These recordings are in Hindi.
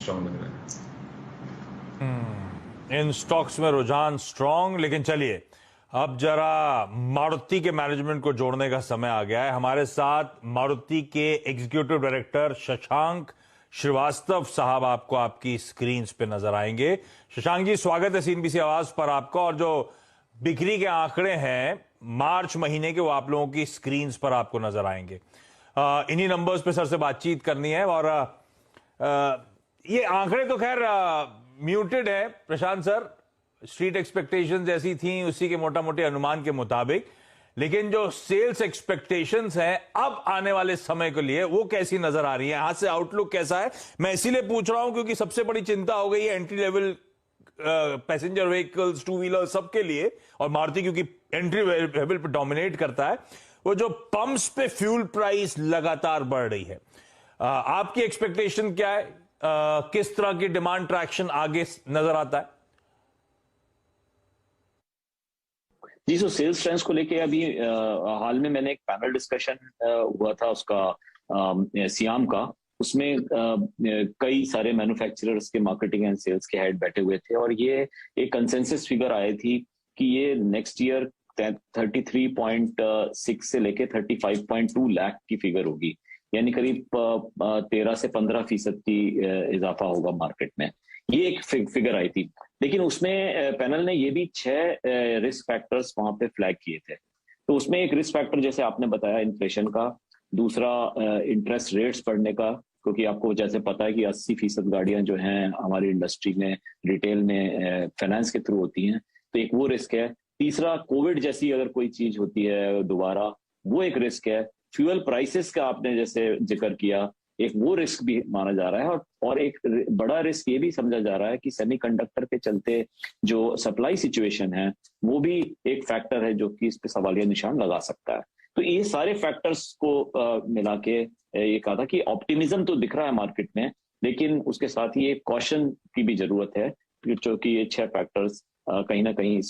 स्ट्रांग लग रहा है। इन स्टॉक्स में रुझान स्ट्रांग, लेकिन चलिए अब जरा मारुति के मैनेजमेंट को जोड़ने का समय आ गया है। हमारे साथ मारुति के एग्जीक्यूटिव डायरेक्टर शशांक श्रीवास्तव साहब आपको आपकी स्क्रीन पे नजर आएंगे। शशांक जी, स्वागत है सीएनबीसी आवाज पर आपका। और जो बिक्री के आंकड़े हैं मार्च महीने के, वो आप लोगों की स्क्रीन पर आपको नजर आएंगे। इन्हीं नंबर्स पे सर से बातचीत करनी है। और ये आंकड़े तो खैर म्यूटेड है प्रशांत सर, स्ट्रीट एक्सपेक्टेशंस जैसी थी उसी के मोटा मोटे अनुमान के मुताबिक, लेकिन जो सेल्स एक्सपेक्टेशंस हैं अब आने वाले समय के लिए वो कैसी नजर आ रही है, यहां से आउटलुक कैसा है? मैं इसीलिए पूछ रहा हूं क्योंकि सबसे बड़ी चिंता हो गई है entry level passenger vehicles, two wheeler सबके लिए, और मारुति क्योंकि एंट्री लेवल पे डोमिनेट करता है, वो जो पंप्स पे फ्यूल प्राइस लगातार बढ़ रही है। आपकी एक्सपेक्टेशन क्या है? किस तरह की डिमांड ट्रैक्शन आगे नजर आता है? जी, सो सेल्स ट्रेंड्स को लेके अभी हाल में मैंने एक पैनल डिस्कशन हुआ था उसका सियाम का, उसमें कई सारे मैन्युफैक्चरर्स के मार्केटिंग एंड सेल्स के हेड बैठे हुए थे और ये एक कंसेंसस फिगर आई थी कि ये नेक्स्ट ईयर 33.6 से लेके 35.2 लाख की फिगर होगी, यानी करीब 13 से 15% की इजाफा होगा मार्केट में। ये एक फिगर आई थी, लेकिन उसमें पैनल ने ये भी 6 रिस्क फैक्टर्स वहां पे फ्लैग किए थे। तो उसमें एक रिस्क फैक्टर जैसे आपने बताया इन्फ्लेशन का, दूसरा इंटरेस्ट रेट्स बढ़ने का, क्योंकि आपको जैसे पता है कि 80% गाड़ियां जो हैं हमारी इंडस्ट्री में रिटेल में फाइनेंस के थ्रू होती हैं, तो एक वो रिस्क है। तीसरा, कोविड जैसी अगर कोई चीज होती है दोबारा, वो एक रिस्क है। फ्यूल प्राइसेस का आपने जैसे जिक्र किया, एक वो रिस्क भी माना जा रहा है। और एक बड़ा रिस्क ये भी समझा जा रहा है कि सेमीकंडक्टर के चलते जो सप्लाई सिचुएशन है वो भी एक फैक्टर है जो कि इस पे सवालिया निशान लगा सकता है। तो ये सारे फैक्टर्स को मिला के ये कहा था कि ऑप्टिमिज्म तो दिख रहा है मार्केट में, लेकिन उसके साथ ही एक कॉशन की भी जरूरत है, क्योंकि ये 6 फैक्टर्स कहीं ना कहीं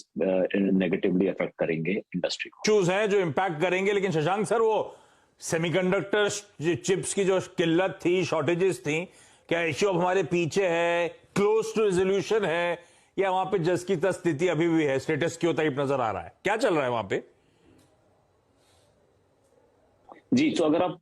नेगेटिवली अफेक्ट करेंगे इंडस्ट्री को। इश्यूज हैं जो इम्पैक्ट करेंगे, लेकिन शशांक सर वो सेमीकंडक्टर चिप्स की जो किल्लत थी, शॉर्टेजेस थी, क्या इश्यू अब हमारे पीछे है, क्लोज टू रेजोल्यूशन है, या वहां पे जस की तस स्थिति अभी भी है, स्टेटस क्यो टाइप नजर आ रहा है? क्या चल रहा है वहां पे? जी, तो अगर आप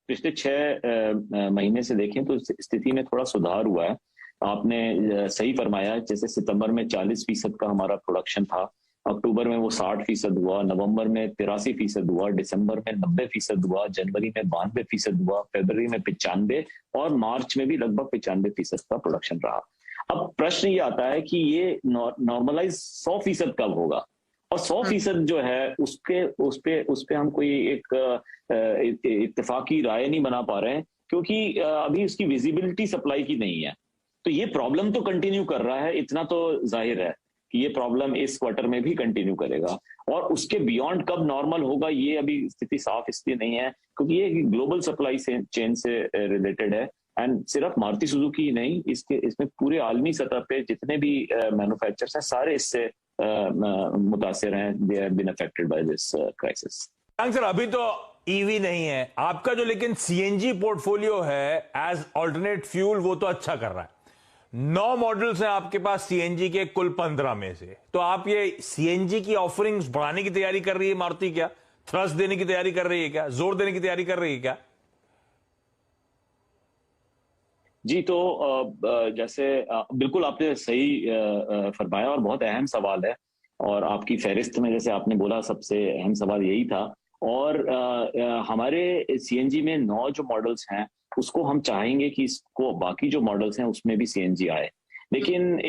पिछले 6 महीने से देखें तो स्थिति में थोड़ा सुधार हुआ है। आपने सही फरमाया, जैसे सितंबर में 40% का हमारा प्रोडक्शन था, अक्टूबर में वो 60% हुआ, नवंबर में 83% हुआ, दिसंबर में 90% हुआ, जनवरी में 92% हुआ, फरवरी में 95% और मार्च में भी लगभग 95% का प्रोडक्शन रहा। अब प्रश्न ये आता है कि ये नॉर्मलाइज 100% कब होगा? और 100% जो है उस पे हम कोई एक इत्तेफाकी राय नहीं बना पा रहे हैं, क्योंकि अभी उसकी विजिबिलिटी सप्लाई की नहीं है। तो ये प्रॉब्लम तो कंटिन्यू कर रहा है, इतना तो जाहिर है कि ये प्रॉब्लम इस क्वार्टर में भी कंटिन्यू करेगा, और उसके बियॉन्ड कब नॉर्मल होगा ये अभी स्थिति साफ इसलिए नहीं है क्योंकि ये ग्लोबल सप्लाई चेन से रिलेटेड है। एंड सिर्फ मारुति सुजुकी ही नहीं, इसमें पूरे आलमी सतह पे जितने भी मैन्युफैक्चरर्स हैं सारे इससे मुतासिर हैं, they have been affected by this crisis. Sir, अभी तो ईवी नहीं है आपका, जो लेकिन सीएनजी पोर्टफोलियो है एज ऑल्टरनेट फ्यूल, वो तो अच्छा कर रहा है। 9 मॉडल्स हैं आपके पास सीएनजी के कुल 15 में से, तो आप ये सीएनजी की ऑफरिंग्स बढ़ाने की तैयारी कर रही है मारुति? क्या थ्रस्ट देने की तैयारी कर रही है? क्या जोर देने की तैयारी कर रही है क्या? जी, तो जैसे बिल्कुल आपने सही फरमाया और बहुत अहम सवाल है, और आपकी फहरिस्त में जैसे आपने बोला सबसे अहम सवाल यही था। और हमारे सीएनजी में 9 जो मॉडल्स हैं उसको हम चाहेंगे कि इसको बाकी जो मॉडल्स हैं उसमें भी सीएनजी आए, लेकिन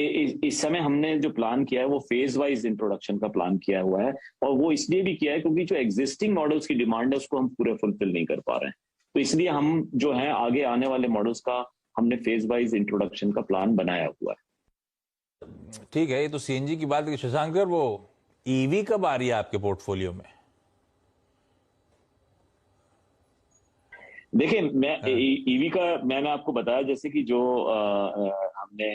इस समय हमने जो प्लान किया है वो फेज वाइज इंट्रोडक्शन का प्लान किया हुआ है, और वो इसलिए भी किया है क्योंकि जो एग्जिस्टिंग मॉडल्स की डिमांड है उसको हम पूरे फुलफिल नहीं कर पा रहे हैं। तो इसलिए हम जो है आगे आने वाले मॉडल्स का हमने फेज वाइज इंट्रोडक्शन का प्लान बनाया हुआ है। ठीक है, ये तो सीएनजी की बात है। शशांक सर, वो ईवी कब आ रही है आपके पोर्टफोलियो में? देखिए, मैं ईवी का मैंने आपको बताया जैसे कि जो हमने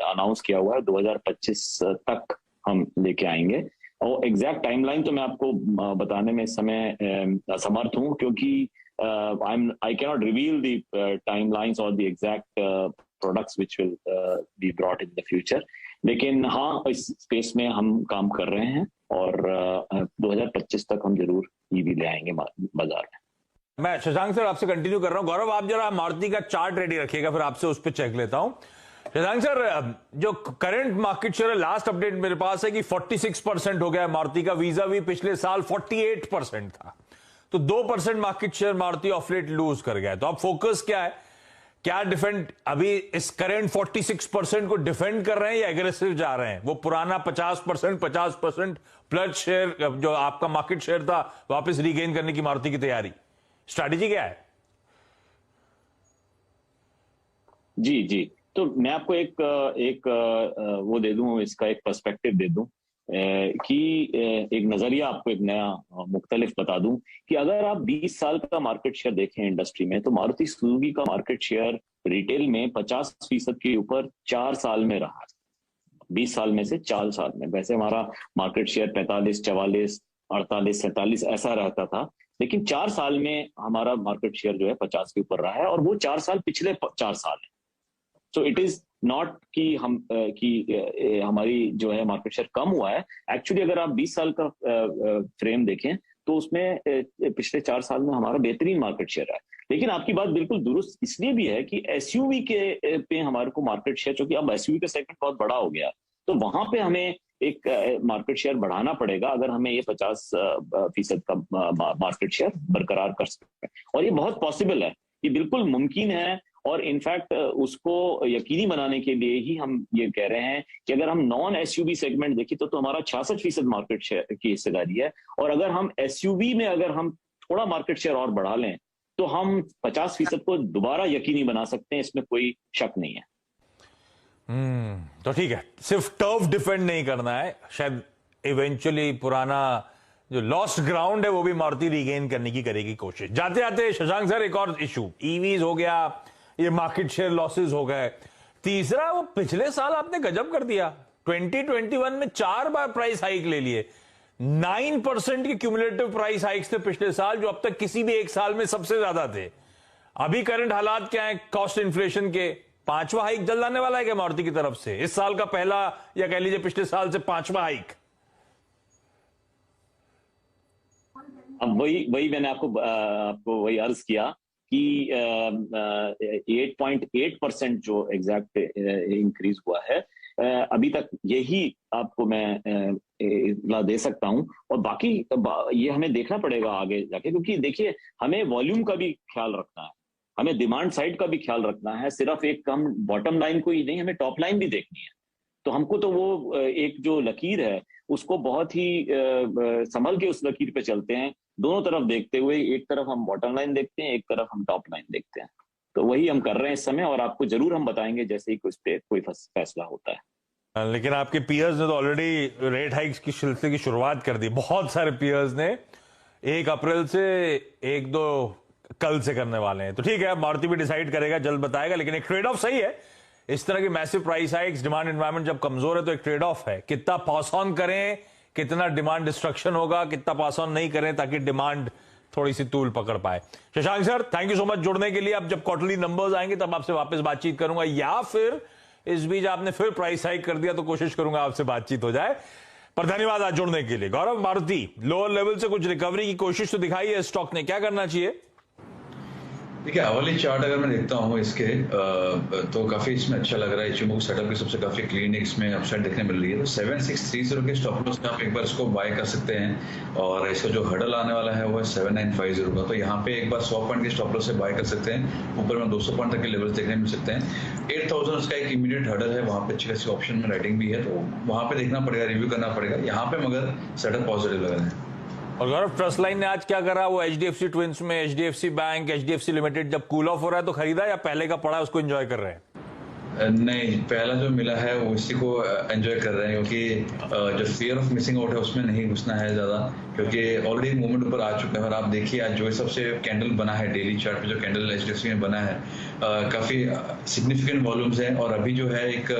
अनाउंस किया हुआ है 2025 तक हम लेके आएंगे, और एग्जैक्ट टाइमलाइन तो मैं आपको बताने में इस समय असमर्थ हूं, क्योंकि I cannot reveal the timelines or the exact products which will be brought in the future. लेकिन हाँ, इस स्पेस में हम काम कर रहे हैं और 2025 तक हम जरूर ईवी ले आएंगे बाजार में। मैं शशांक सर आपसे कंटिन्यू कर रहा हूं। गौरव, आप जरा मारुति का चार्ट रेडी रखिएगा, फिर आपसे उस पर चेक लेता हूं। शशांक सर, जो करंट मार्केट शेयर है, लास्ट अपडेट मेरे पास है कि 46% हो गया है मारुति का, वीजा भी पिछले साल 48% था। तो 2% market share Maruti of late lose कर गया है। तो अब फोकस क्या है? क्या डिफेंड अभी इस करंट 46% को डिफेंड कर रहे हैं या एग्रेसिव जा रहे हैं? वो पुराना 50% प्लस शेयर जो आपका मार्केट शेयर था वापस रीगेन करने की मारुति की तैयारी, स्ट्रैटेजी क्या है? जी जी, तो मैं आपको एक वो दे दूं, इसका एक पर्सपेक्टिव दे दूं कि एक नजरिया आपको एक नया मुख्तलिफ बता दूं कि अगर आप 20 साल का मार्केट शेयर देखें इंडस्ट्री में, तो मारुति सुजुकी का मार्केट शेयर रिटेल में 50% के ऊपर 4 साल में रहा। 20 साल में से 4 साल में। वैसे हमारा मार्केट शेयर 45, 44, 48, 47 ऐसा रहता था, लेकिन 4 साल में हमारा मार्केट शेयर जो है 50 के ऊपर रहा है, और वो 4 साल पिछले 4 साल है। सो इट इज नॉट कि हमारी जो है मार्केट शेयर कम हुआ है। एक्चुअली अगर आप 20 साल का फ्रेम देखें तो उसमें पिछले 4 साल में हमारा बेहतरीन मार्केट शेयर है। लेकिन आपकी बात बिल्कुल दुरुस्त इसलिए भी है कि एसयूवी के पे हमारे को मार्केट शेयर, क्योंकि अब एसयूवी का सेगमेंट बहुत बड़ा हो गया, तो वहां पे हमें एक मार्केट शेयर बढ़ाना पड़ेगा अगर हमें ये 50% का मार्केट शेयर बरकरार कर सकते हैं। और ये बहुत पॉसिबल है, ये बिल्कुल मुमकिन है। और इनफैक्ट उसको यकीनी बनाने के लिए ही हम ये कह रहे हैं कि अगर हम नॉन एसयूवी सेगमेंट देखें तो हमारा 66% मार्केट शेयर की हिस्सेदारी है, और अगर हम एसयूवी में अगर हम थोड़ा मार्केट शेयर और बढ़ा लें तो हम 50% को दोबारा यकीनी बना सकते हैं, इसमें कोई शक नहीं है। तो ठीक है, सिर्फ टर्फ डिफेंड नहीं करना है, शायद इवेंचुअली पुराना जो लॉस्ट ग्राउंड है वो भी मारुति रीगेन करने की करेगी कोशिश। जाते जाते शशांक सर, एक और इशू, ईवीज हो गया, ये मार्केट शेयर लॉसेस हो गए। तीसरा, वो पिछले साल आपने गजब कर दिया, 2021 में 4 बार प्राइस हाइक ले लिए, 9% के क्यूमुलेटिव प्राइस हाइक्स थे पिछले साल, जो अब तक किसी भी एक साल में सबसे ज्यादा थे। अभी करंट हालात क्या है कॉस्ट इन्फ्लेशन के? 5वां हाइक जल्द आने वाला है क्या मारुति की तरफ से? इस साल का पहला, या कह लीजिए पिछले साल से 5वां हाइक? अब वही मैंने आपको वही अर्ज किया कि 8.8% जो एग्जैक्ट इंक्रीज हुआ है, अभी तक यही आपको मैं इत्तला दे सकता हूं। और बाकी ये हमें देखना पड़ेगा आगे जाके, क्योंकि देखिए हमें वॉल्यूम का भी ख्याल रखना है, हमें डिमांड साइड का भी ख्याल रखना है। सिर्फ एक हम बॉटम लाइन को ही नहीं, हमें टॉप लाइन भी देखनी है। तो हमको तो वो एक जो लकीर है उसको बहुत ही संभल के उस लकीर पे चलते हैं, दोनों तरफ देखते हुए। एक तरफ हम बॉटम लाइन देखते हैं, एक तरफ हम टॉप लाइन देखते हैं। तो वही हम कर रहे हैं इस समय, और आपको जरूर हम बताएंगे जैसे ही कोई फैसला होता है। लेकिन आपके पियर्स ने तो ऑलरेडी रेट हाइक्स की सिलसिले की शुरुआत कर दी। बहुत सारे पियर्स ने 1 अप्रैल से 1-2 कल से करने वाले हैं। तो ठीक है, मारुति भी डिसाइड करेगा, जल्द बताएगा। लेकिन एक ट्रेड ऑफ सही है, इस तरह की massive price hikes, demand environment जब कमजोर है तो एक ट्रेड ऑफ है, कितना पास ऑन करें, कितना डिमांड डिस्ट्रक्शन होगा, कितना पास ऑन नहीं करें ताकि डिमांड थोड़ी सी तूल पकड़ पाए। Shashank sir, thank you so much जुड़ने के लिए। अब जब क्वार्टरली नंबर्स आएंगे तब आपसे वापस बातचीत करूंगा, या फिर इस बीच आपने फिर प्राइस हाइक कर दिया तो कोशिश करूंगा आपसे बातचीत हो जाए। पर धन्यवाद आज जुड़ने के लिए। गौरव, मारुति लोअर लेवल से कुछ रिकवरी की कोशिश तो दिखाई है स्टॉक ने, क्या करना चाहिए? देखिए, अवली चार्ट अगर मैं देखता हूँ इसके तो काफी इसमें अच्छा लग रहा है। इचिमोकू सेटअप के सबसे काफी क्लीन इसमें अपसाइड देखने मिल रही है। तो 7630 के स्टॉप लॉस में आप एक बार इसको बाय कर सकते हैं, और इसका जो हर्डल आने वाला है वो है 7950 का। तो यहाँ पे एक बार 100 पॉइंट के स्टॉप लॉस से बाय कर सकते हैं। ऊपर में 200 पॉइंट तक के लेवल्स देखने मिल सकते हैं। 8000 उसका एक इमीडिएट हर्डल है, वहाँ पे अच्छी खासी ऑप्शन में राइटिंग भी है, तो वहाँ पे देखना पड़ेगा, रिव्यू करना पड़ेगा। यहाँ पे मगर सेटअप पॉजिटिव लग रहा है। और गौरव, ट्रस्ट लाइन ने आज क्या करा? वो एचडीएफसी ट्विंस में एचडीएफसी बैंक, एचडीएफसी लिमिटेड जब कूल ऑफ हो रहा है तो खरीदा, या पहले का पड़ा उसको एंजॉय कर रहे हैं? नहीं, पहला जो मिला है वो इसी को एंजॉय कर रहे हैं, क्योंकि जो फियर ऑफ मिसिंग आउट है उसमें नहीं घुसना है ज्यादा, क्योंकि ऑलरेडी मूवमेंट ऊपर आ चुका है। और आप देखिए आज जो सबसे कैंडल बना है डेली चार्ट पे, जो कैंडल एचडीएफसी में बना है, काफी सिग्निफिकेंट वॉल्यूम्स है, और अभी जो है एक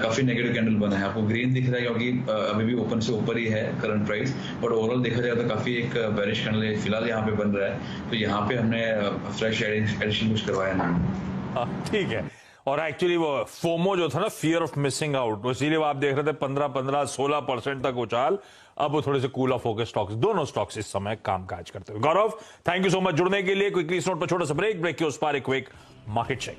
काफी नेगेटिव कैंडल बना है। आपको ग्रीन दिख रहा है क्योंकि अभी भी ओपन से ऊपर ही है करंट प्राइस, बट ओवरऑल देखा जाए तो काफी एक बेरिश कैंडल फिलहाल यहाँ पे बन रहा है। तो यहाँ पे हमने फ्रेश एडिशन कुछ करवाया नहीं। ठीक है, और एक्चुअली वो फोमो जो था ना, फियर ऑफ मिसिंग आउट, इसीलिए आप देख रहे थे 15-16% तक उछाल। अब वो थोड़े से कूल ऑफ होकर स्टॉक्स, दोनों स्टॉक्स इस समय कामकाज करते हुए। गौरव, थैंक यू सो मच जुड़ने के लिए। क्विकली इस नोट पर छोटा सा ब्रेक के उस पार एक क्विक मार्केट चेक।